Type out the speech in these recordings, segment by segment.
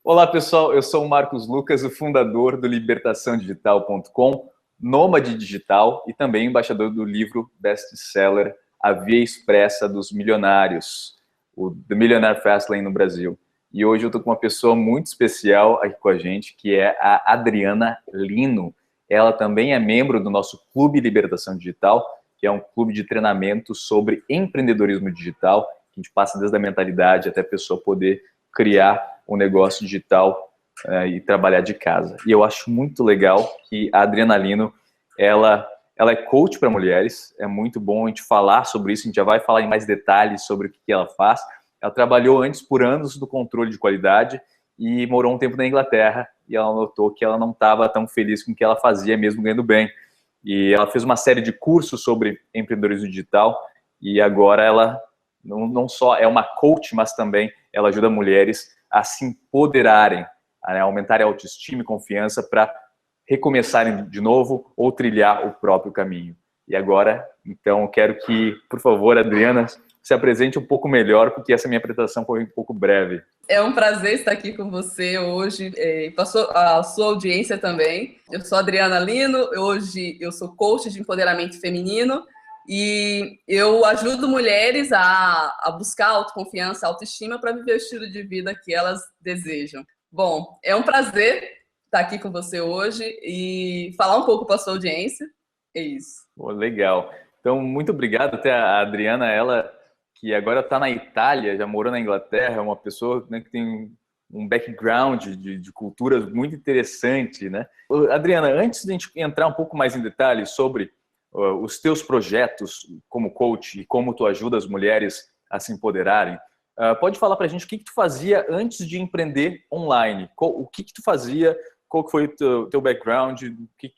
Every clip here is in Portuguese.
Olá, pessoal. Eu sou o Marcos Lucas, o fundador do libertaçãodigital.com, nômade digital e também embaixador do livro best-seller A Via Expressa dos Milionários, o The Millionaire Fastlane no Brasil. E hoje eu estou com uma pessoa muito especial aqui com a gente, que é a Adriana Lino. Ela também é membro do nosso Clube Libertação Digital, que é um clube de treinamento sobre empreendedorismo digital, que a gente passa desde a mentalidade até a pessoa poder criar um negócio digital e trabalhar de casa. E eu acho muito legal que a Adriana Lino, ela é coach para mulheres, é muito bom a gente falar sobre isso, a gente já vai falar em mais detalhes sobre o que ela faz. Ela trabalhou antes por anos no controle de qualidade e morou um tempo na Inglaterra e ela notou que ela não estava tão feliz com o que ela fazia, mesmo ganhando bem. E ela fez uma série de cursos sobre empreendedorismo digital e agora ela não só é uma coach, mas também ela ajuda mulheres a se empoderarem, a aumentarem a autoestima e confiança para recomeçarem de novo ou trilhar o próprio caminho. E agora, então, eu quero que, por favor, Adriana, se apresente um pouco melhor, porque essa minha apresentação foi um pouco breve. É um prazer estar aqui com você hoje, para a sua audiência também. Eu sou a Adriana Lino, hoje eu sou coach de empoderamento feminino e eu ajudo mulheres a buscar autoconfiança, autoestima para viver o estilo de vida que elas desejam. Bom, é um prazer estar aqui com você hoje e falar um pouco para a sua audiência. É isso. Oh, legal. Então, muito obrigado. Até a Adriana, ela que agora está na Itália, já morou na Inglaterra, é uma pessoa, né, que tem um background de culturas muito interessante, né? Adriana, antes de a gente entrar um pouco mais em detalhes sobre os teus projetos como coach e como tu ajuda as mulheres a se empoderarem, pode falar para a gente o que tu fazia antes de empreender online? O que tu fazia? Qual que foi o teu background?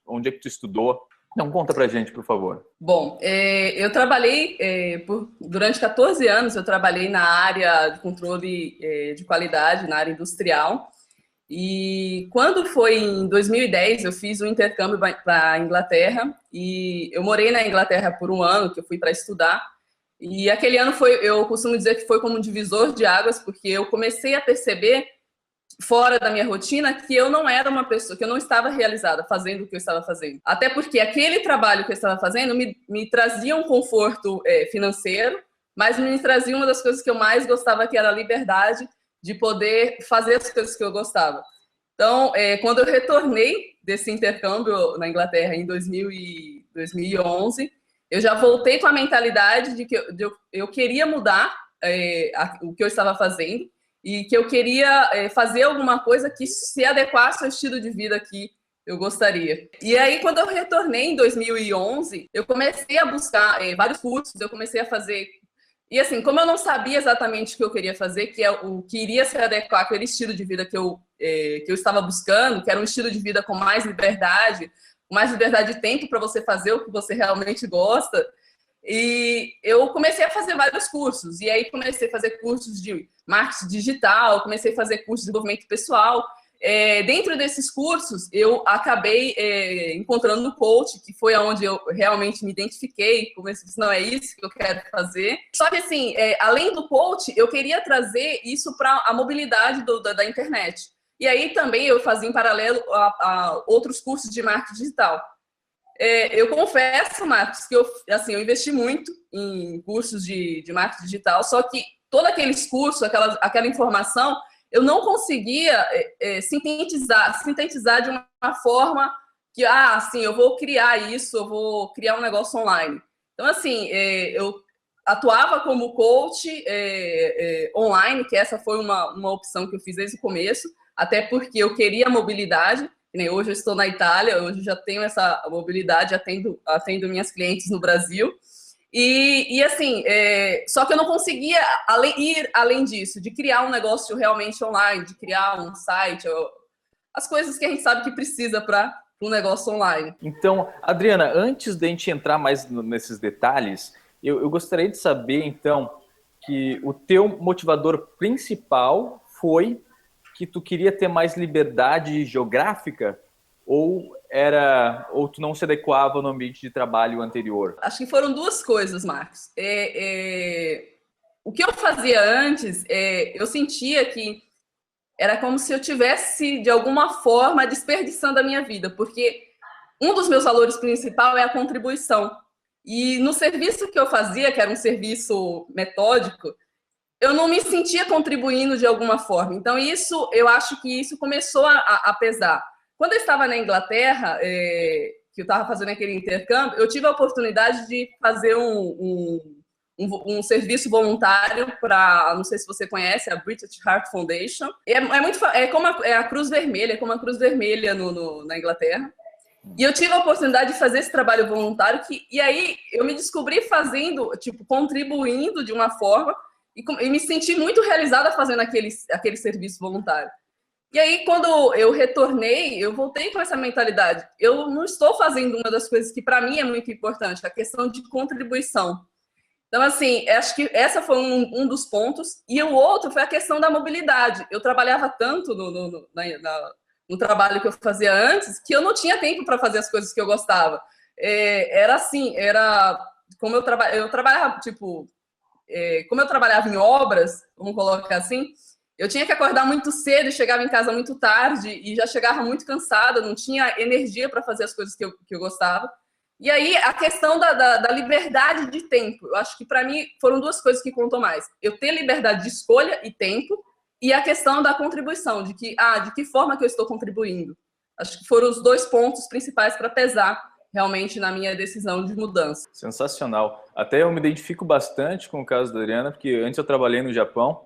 Onde é que tu estudou? Não, conta pra gente, por favor. Bom, eu trabalhei, durante 14 anos, eu trabalhei na área de controle de qualidade, na área industrial. E quando foi em 2010, eu fiz um intercâmbio para a Inglaterra. E eu morei na Inglaterra por um ano, que eu fui para estudar. E aquele ano eu costumo dizer que foi como um divisor de águas, porque eu comecei a perceber fora da minha rotina que eu não era uma pessoa, que eu não estava realizada fazendo o que eu estava fazendo. Até porque aquele trabalho que eu estava fazendo me trazia um conforto financeiro, mas me trazia uma das coisas que eu mais gostava, que era a liberdade de poder fazer as coisas que eu gostava. Então, quando eu retornei desse intercâmbio na Inglaterra em 2011, eu já voltei com a mentalidade de que eu queria mudar o que eu estava fazendo, e que eu queria fazer alguma coisa que se adequasse ao estilo de vida que eu gostaria. E aí, quando eu retornei em 2011, eu comecei a buscar vários cursos, eu comecei a fazer... E assim, como eu não sabia exatamente o que eu queria fazer, que é o que iria se adequar àquele estilo de vida que eu estava buscando, que era um estilo de vida com mais liberdade de tempo para você fazer o que você realmente gosta, e eu comecei a fazer vários cursos. E aí comecei a fazer cursos de marketing digital, comecei a fazer cursos de desenvolvimento pessoal. Dentro desses cursos, eu acabei encontrando o coach, que foi onde eu realmente me identifiquei. Comecei a dizer, não, é isso que eu quero fazer. Só que, assim, além do coach, eu queria trazer isso para a mobilidade da internet. E aí também eu fazia em paralelo a outros cursos de marketing digital. Eu confesso, Marcos, que eu investi muito em cursos de marketing digital, só que todos aqueles cursos, aquela informação, eu não conseguia sintetizar de uma forma que, assim, eu vou criar isso, eu vou criar um negócio online. Então, assim, eu atuava como coach online, que essa foi uma opção que eu fiz desde o começo, até porque eu queria mobilidade. Hoje eu estou na Itália, hoje eu já tenho essa mobilidade, atendo minhas clientes no Brasil. E assim, só que eu não conseguia ir além disso, de criar um negócio realmente online, de criar um site, as coisas que a gente sabe que precisa para um negócio online. Então, Adriana, antes de a gente entrar mais nesses detalhes, eu gostaria de saber, então, que o teu motivador principal foi que tu queria ter mais liberdade geográfica ou tu não se adequava no ambiente de trabalho anterior? Acho que foram duas coisas, Marcos. O que eu fazia antes, eu sentia que era como se eu tivesse, de alguma forma, desperdiçando a minha vida, porque um dos meus valores principais é a contribuição. E no serviço que eu fazia, que era um serviço metódico, eu não me sentia contribuindo de alguma forma. Então, eu acho que isso começou a pesar. Quando eu estava na Inglaterra, que eu estava fazendo aquele intercâmbio, eu tive a oportunidade de fazer um serviço voluntário para, não sei se você conhece, a British Heart Foundation. É como a Cruz Vermelha, é como a Cruz Vermelha na Inglaterra. E eu tive a oportunidade de fazer esse trabalho voluntário, e aí eu me descobri fazendo, tipo, contribuindo de uma forma, e me senti muito realizada fazendo aquele serviço voluntário. E aí, quando eu retornei, eu voltei com essa mentalidade. Eu não estou fazendo uma das coisas que, para mim, é muito importante, a questão de contribuição. Então, assim, acho que essa foi um dos pontos. E o outro foi a questão da mobilidade. Eu trabalhava tanto no trabalho que eu fazia antes, que eu não tinha tempo para fazer as coisas que eu gostava. Era assim, como eu trabalhava, tipo, como eu trabalhava em obras, vamos colocar assim, eu tinha que acordar muito cedo e chegava em casa muito tarde e já chegava muito cansada, não tinha energia para fazer as coisas que eu gostava. E aí, a questão da liberdade de tempo, eu acho que para mim foram duas coisas que contam mais. Eu ter liberdade de escolha e tempo, e a questão da contribuição, de que forma que eu estou contribuindo. Acho que foram os dois pontos principais para pesar realmente na minha decisão de mudança. Sensacional. Até eu me identifico bastante com o caso da Adriana, porque antes eu trabalhei no Japão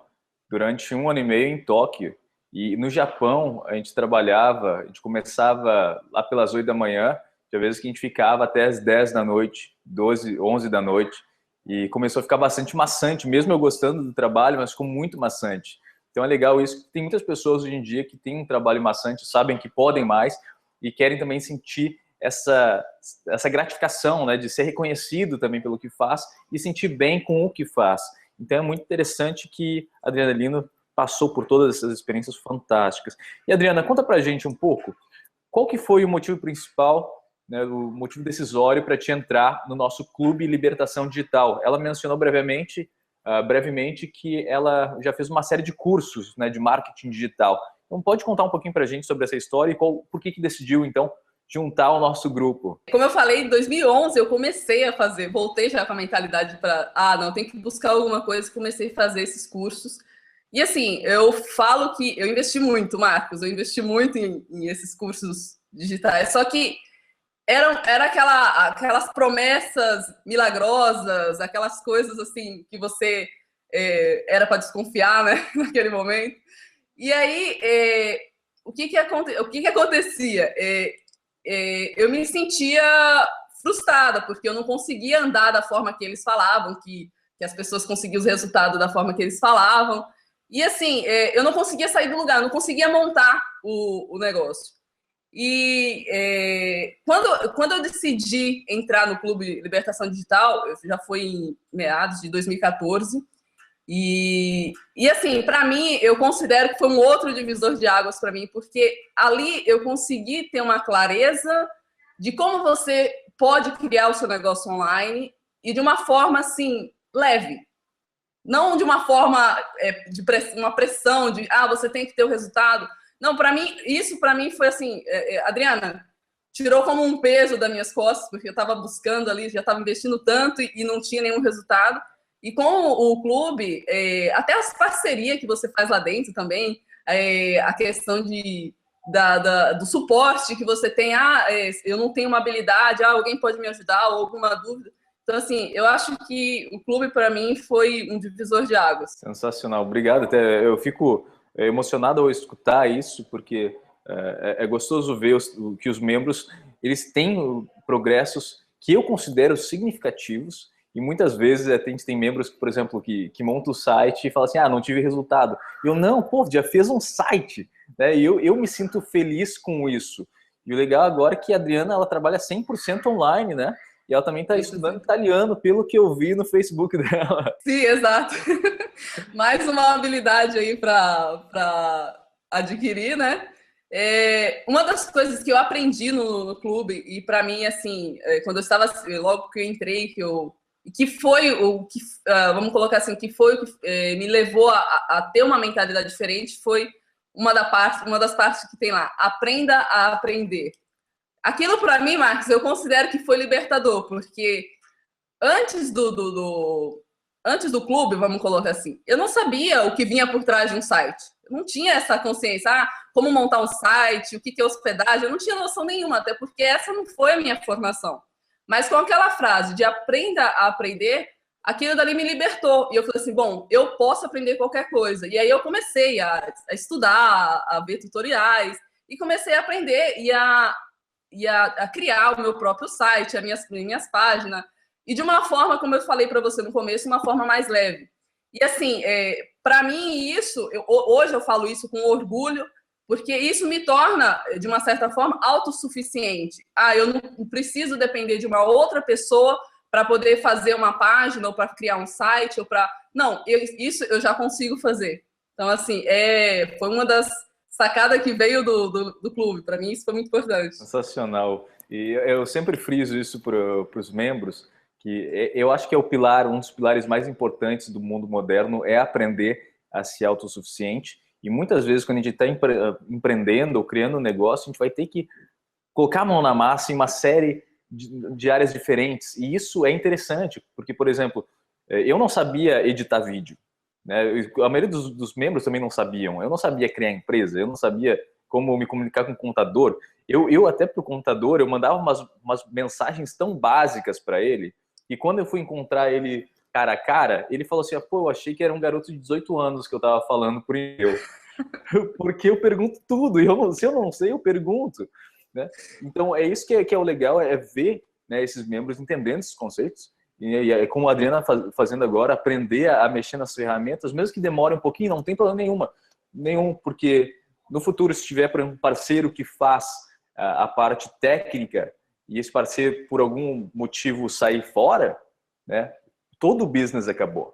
durante 1 ano e meio em Tóquio. E no Japão a gente começava lá pelas 8 da manhã, tinha vezes que a gente ficava até as 10 da noite, 12, 11 da noite, e começou a ficar bastante maçante, mesmo eu gostando do trabalho, mas ficou muito maçante. Então é legal isso, tem muitas pessoas hoje em dia que têm um trabalho maçante, sabem que podem mais e querem também sentir essa gratificação, né, de ser reconhecido também pelo que faz e sentir bem com o que faz. Então é muito interessante que a Adriana Lino passou por todas essas experiências fantásticas. E Adriana, conta pra gente um pouco, qual que foi o motivo principal, né, o motivo decisório para te entrar no nosso Clube Libertação Digital? Ela mencionou brevemente que ela já fez uma série de cursos, né, de marketing digital. Então pode contar um pouquinho para a gente sobre essa história e por que decidiu, então, juntar o nosso grupo? Como eu falei, em 2011 eu comecei a fazer, voltei já com a mentalidade para, não, tem que buscar alguma coisa, comecei a fazer esses cursos. E assim, eu falo que eu investi muito, Marcos, eu investi muito em esses cursos digitais, só que era aquelas promessas milagrosas, aquelas coisas assim que você era para desconfiar, né, naquele momento. E aí, o que acontecia? Eu me sentia frustrada, porque eu não conseguia andar da forma que eles falavam, que as pessoas conseguiam os resultados da forma que eles falavam. E assim, eu não conseguia sair do lugar, não conseguia montar o negócio. E quando eu decidi entrar no Clube Libertação Digital, já foi em meados de 2014, e assim, para mim, eu considero que foi um outro divisor de águas para mim, porque ali eu consegui ter uma clareza de como você pode criar o seu negócio online e de uma forma, assim, leve. Não de uma forma de uma pressão de, você tem que ter o resultado. Não, para mim, isso para mim foi assim, Adriana, tirou como um peso das minhas costas, porque eu estava buscando ali, já estava investindo tanto e não tinha nenhum resultado. E com o clube, até as parcerias que você faz lá dentro também, a questão do suporte que você tem, eu não tenho uma habilidade, alguém pode me ajudar, ou alguma dúvida. Então, assim, eu acho que o clube, para mim, foi um divisor de águas. Sensacional, obrigado. Até eu fico emocionado ao escutar isso, porque é gostoso ver que os membros eles têm progressos que eu considero significativos, e muitas vezes a gente tem membros, por exemplo, que montam o site e falam assim, não tive resultado. Eu, não, pô, já fez um site, né? E eu me sinto feliz com isso. E o legal agora é que a Adriana, ela trabalha 100% online, né? E ela também está estudando italiano, pelo que eu vi no Facebook dela. Sim, exato. Mais uma habilidade aí para adquirir, né? Uma das coisas que eu aprendi no clube, e para mim, assim, quando eu estava, logo que eu entrei, que foi o que, vamos colocar assim, que foi o que me levou a ter uma mentalidade diferente, foi uma das partes que tem lá, aprenda a aprender. Aquilo para mim, Marcos, eu considero que foi libertador, porque antes antes do clube, vamos colocar assim, eu não sabia o que vinha por trás de um site. Eu não tinha essa consciência, como montar um site, o que é hospedagem, eu não tinha noção nenhuma, até porque essa não foi a minha formação. Mas com aquela frase de aprenda a aprender, aquilo dali me libertou. E eu falei assim, bom, eu posso aprender qualquer coisa. E aí eu comecei a estudar, a ver tutoriais, e comecei a aprender e a criar o meu próprio site, as minhas páginas, e de uma forma, como eu falei para você no começo, uma forma mais leve. E assim, para mim isso, hoje eu falo isso com orgulho, porque isso me torna, de uma certa forma, autossuficiente. Eu não preciso depender de uma outra pessoa para poder fazer uma página, ou para criar um site, ou para... Não, isso eu já consigo fazer. Então, assim, foi uma das sacadas que veio do clube. Para mim, isso foi muito importante. Sensacional. E eu sempre friso isso para os membros, que eu acho que é um dos pilares mais importantes do mundo moderno, é aprender a ser autossuficiente. E muitas vezes, quando a gente está empreendendo ou criando um negócio, a gente vai ter que colocar a mão na massa em uma série de áreas diferentes. E isso é interessante, porque, por exemplo, eu não sabia editar vídeo, né? A maioria dos membros também não sabiam. Eu não sabia criar empresa, eu não sabia como me comunicar com o contador. Eu até para o contador, eu mandava umas mensagens tão básicas para ele, e quando eu fui encontrar ele cara a cara, ele falou assim, pô, eu achei que era um garoto de 18 anos que eu tava falando por e-mail. Porque eu pergunto tudo, e se eu não sei, eu pergunto, né? Então, é isso que é o legal, é ver, né, esses membros entendendo esses conceitos, e é como a Adriana fazendo agora, aprender a mexer nas ferramentas, mesmo que demore um pouquinho, não tem problema nenhum, porque no futuro, se tiver um parceiro que faz a parte técnica, e esse parceiro, por algum motivo, sair fora, né, todo o business acabou.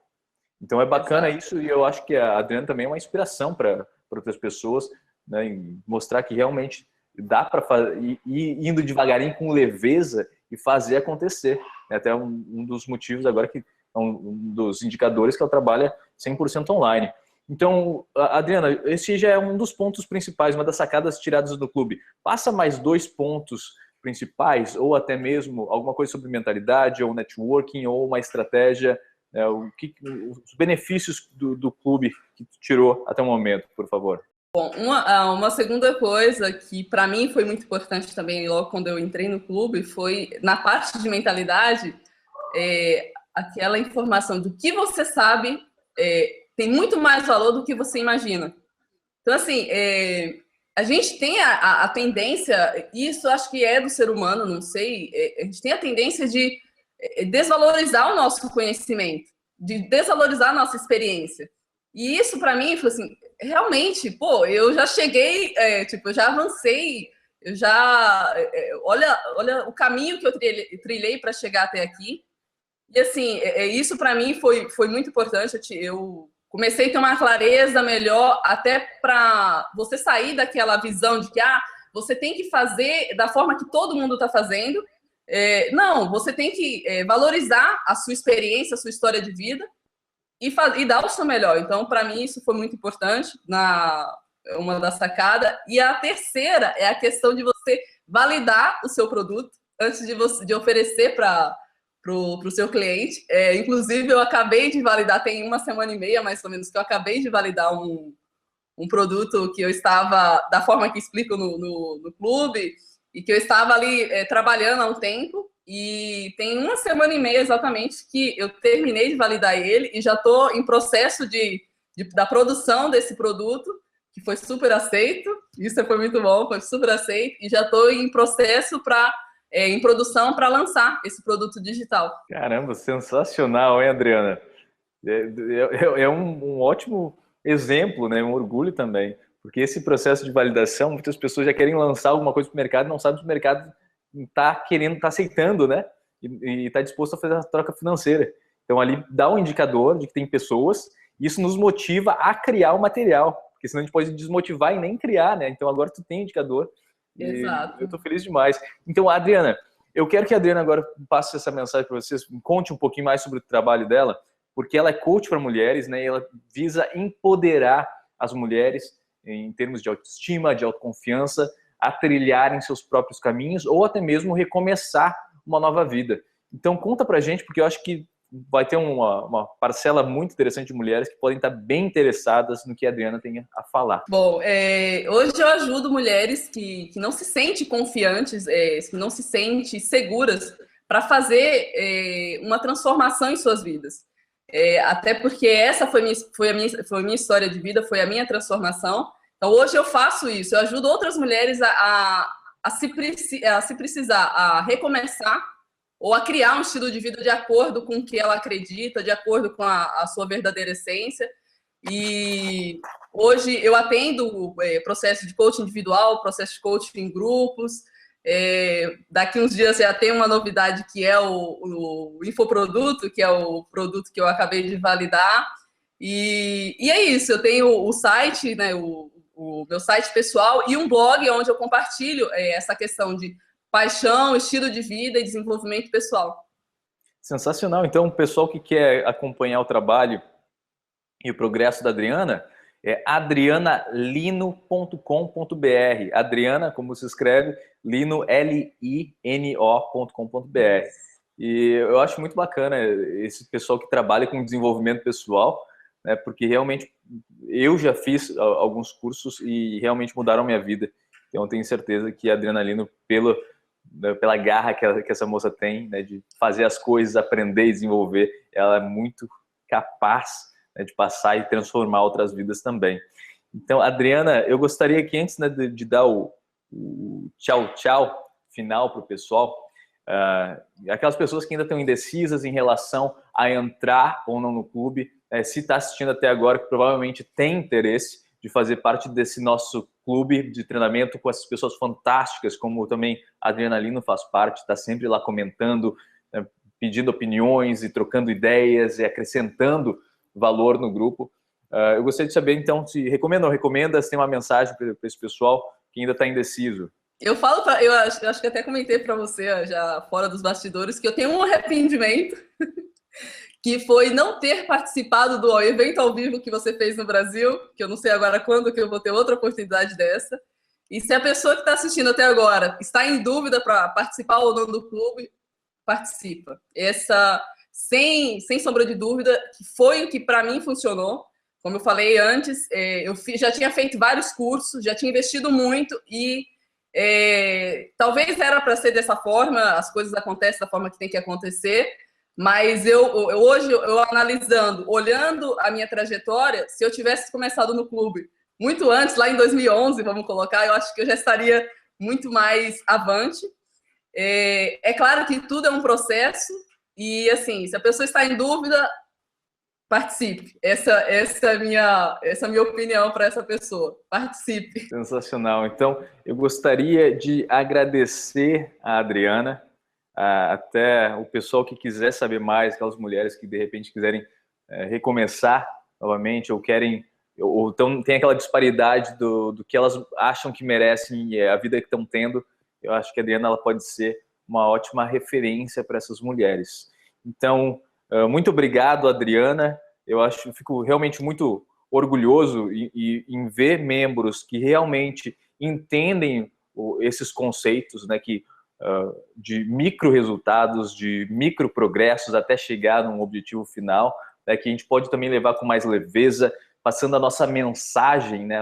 Então é bacana isso, e eu acho que a Adriana também é uma inspiração para outras pessoas, né, em mostrar que realmente dá para fazer, ir indo devagarinho com leveza e fazer acontecer. É até um dos motivos agora, que é um dos indicadores que ela trabalha 100% online. Então, Adriana, esse já é um dos pontos principais, uma das sacadas tiradas do clube. Passa mais 2 pontos principais, ou até mesmo alguma coisa sobre mentalidade, ou networking, ou uma estratégia, os benefícios do clube que tu tirou até o momento, por favor. Bom, uma segunda coisa que para mim foi muito importante também, logo quando eu entrei no clube, foi na parte de mentalidade, aquela informação do que você sabe tem muito mais valor do que você imagina. Então, assim, a gente tem a tendência, isso acho que é do ser humano, não sei, a gente tem a tendência de desvalorizar o nosso conhecimento, de desvalorizar a nossa experiência. E isso, para mim, foi assim, realmente, pô, eu já cheguei, eu já avancei, eu já... olha o caminho que eu trilhei para chegar até aqui. E, assim, isso, para mim, foi muito importante. Eu comecei a ter uma clareza melhor, até para você sair daquela visão de que você tem que fazer da forma que todo mundo está fazendo. Não, você tem que valorizar a sua experiência, a sua história de vida e dar o seu melhor. Então, para mim, isso foi muito importante, uma das sacadas. E a terceira é a questão de você validar o seu produto antes de oferecer para o seu cliente. Inclusive, eu acabei de validar, tem 1 semana e meia, mais ou menos, que eu acabei de validar um produto que eu estava, da forma que explico no clube, e que eu estava ali trabalhando há um tempo, e tem 1 semana e meia exatamente que eu terminei de validar ele, e já estou em processo da produção desse produto, que foi super aceito. Isso foi muito bom, foi super aceito, e já estou em processo em produção para lançar esse produto digital. Caramba, sensacional, hein, Adriana? É um ótimo exemplo, né? Um orgulho também, porque esse processo de validação, muitas pessoas já querem lançar alguma coisa para o mercado, não sabem se o mercado está aceitando, né? E está disposto a fazer a troca financeira. Então ali dá um indicador de que tem pessoas, e isso nos motiva a criar o material, porque senão a gente pode desmotivar e nem criar, né? Então agora tu tem indicador. Exato. Eu estou feliz demais. Então, Adriana, eu quero que a Adriana agora passe essa mensagem para vocês, conte um pouquinho mais sobre o trabalho dela, porque ela é coach para mulheres, né? E ela visa empoderar as mulheres em termos de autoestima, de autoconfiança, a trilharem seus próprios caminhos ou até mesmo recomeçar uma nova vida. Então conta pra gente, porque eu acho que vai ter uma parcela muito interessante de mulheres que podem estar bem interessadas no que a Adriana tem a falar. Bom, hoje eu ajudo mulheres que não se sentem confiantes, que não se sentem seguras para fazer uma transformação em suas vidas. Até porque essa foi a minha história de vida, foi a minha transformação. Então, hoje eu faço isso, eu ajudo outras mulheres se precisar, a recomeçar ou a criar um estilo de vida de acordo com o que ela acredita, de acordo com a sua verdadeira essência. E hoje eu atendo processo de coaching individual, processo de coaching em grupos. Daqui uns dias já tem uma novidade que é o infoproduto, que é o produto que eu acabei de validar. E é isso, eu tenho o site, né, o meu site pessoal e um blog onde eu compartilho essa questão de paixão, estilo de vida e desenvolvimento pessoal. Sensacional. Então, o pessoal que quer acompanhar o trabalho e o progresso da Adriana é adrianalino.com.br. Adriana, como se escreve, Lino, Lino.com.br. E eu acho muito bacana esse pessoal que trabalha com desenvolvimento pessoal, né, porque realmente eu já fiz alguns cursos e realmente mudaram a minha vida. Então, eu tenho certeza que a Adriana Lino, pela garra que essa moça tem, né, de fazer as coisas, aprender e desenvolver, ela é muito capaz, né, de passar e transformar outras vidas também. Então, Adriana, eu gostaria que antes, né, de dar o tchau final para o pessoal, aquelas pessoas que ainda estão indecisas em relação a entrar ou não no clube, se está assistindo até agora, que provavelmente tem interesse de fazer parte desse nosso clube de treinamento com essas pessoas fantásticas, como também a Adriana Lino faz parte, está sempre lá comentando, né, pedindo opiniões e trocando ideias e acrescentando valor no grupo. Eu gostaria de saber, então, se recomenda ou recomenda, se tem uma mensagem para esse pessoal que ainda está indeciso. Eu acho que até comentei para você, já fora dos bastidores, que eu tenho um arrependimento, que foi não ter participado do evento ao vivo que você fez no Brasil, que eu não sei agora quando que eu vou ter outra oportunidade dessa. E se a pessoa que está assistindo até agora está em dúvida para participar ou não do clube, participa. Sem sombra de dúvida, foi o que para mim funcionou. Como eu falei antes, eu já tinha feito vários cursos, já tinha investido muito e talvez era para ser dessa forma, as coisas acontecem da forma que tem que acontecer, mas hoje, analisando, olhando a minha trajetória, se eu tivesse começado no clube muito antes, lá em 2011, vamos colocar, eu acho que eu já estaria muito mais avante. É claro que tudo é um processo e, assim, se a pessoa está em dúvida, participe. Essa é a minha opinião para essa pessoa. Participe. Sensacional. Então, eu gostaria de agradecer a Adriana, até o pessoal que quiser saber mais, aquelas mulheres que de repente quiserem recomeçar novamente ou querem, ou então tem aquela disparidade do que elas acham que merecem e a vida que estão tendo. Eu acho que a Adriana ela pode ser uma ótima referência para essas mulheres. Então, muito obrigado, Adriana. Eu fico realmente muito orgulhoso em ver membros que realmente entendem esses conceitos, né, de micro resultados, de micro progressos até chegar num objetivo final, né, que a gente pode também levar com mais leveza, passando a nossa mensagem, né,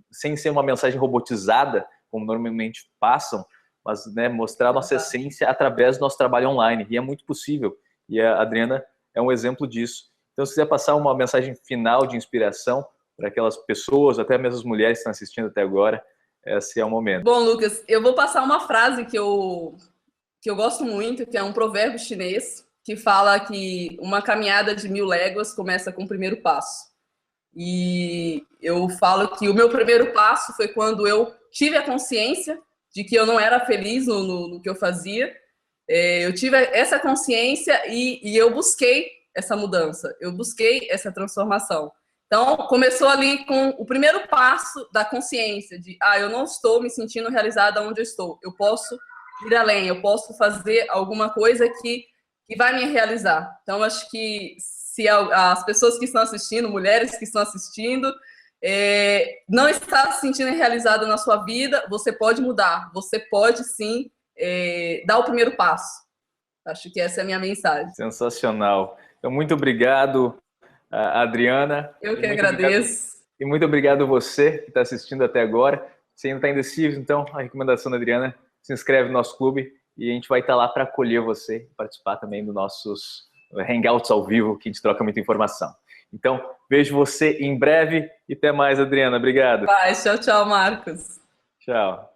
sem ser uma mensagem robotizada, como normalmente passam, mas, né, mostrar a nossa essência através do nosso trabalho online, e é muito possível, e a Adriana é um exemplo disso. Então, se quiser passar uma mensagem final de inspiração para aquelas pessoas, até mesmo as mulheres que estão assistindo até agora, esse é o momento. Bom, Lucas, eu vou passar uma frase que eu gosto muito, que é um provérbio chinês, que fala que uma caminhada de 1000 léguas começa com o primeiro passo. E eu falo que o meu primeiro passo foi quando eu tive a consciência de que eu não era feliz no que eu fazia. Eu tive essa consciência e eu busquei essa mudança, eu busquei essa transformação. Então, começou ali com o primeiro passo da consciência de, eu não estou me sentindo realizada onde eu estou, eu posso ir além, eu posso fazer alguma coisa que vai me realizar. Então, acho que se as pessoas que estão assistindo, mulheres que estão assistindo, não está se sentindo realizado na sua vida, você pode mudar, você pode sim dar o primeiro passo. Acho que essa é a minha mensagem. Sensacional. Então, muito obrigado, Adriana. Eu que agradeço. E muito obrigado você que está assistindo até agora. Se ainda está indeciso, então, a recomendação da Adriana, se inscreve no nosso clube e a gente vai estar lá para acolher você e participar também dos nossos hangouts ao vivo, que a gente troca muita informação. Então, vejo você em breve e até mais, Adriana. Obrigado. Tchau, tchau, Marcos. Tchau.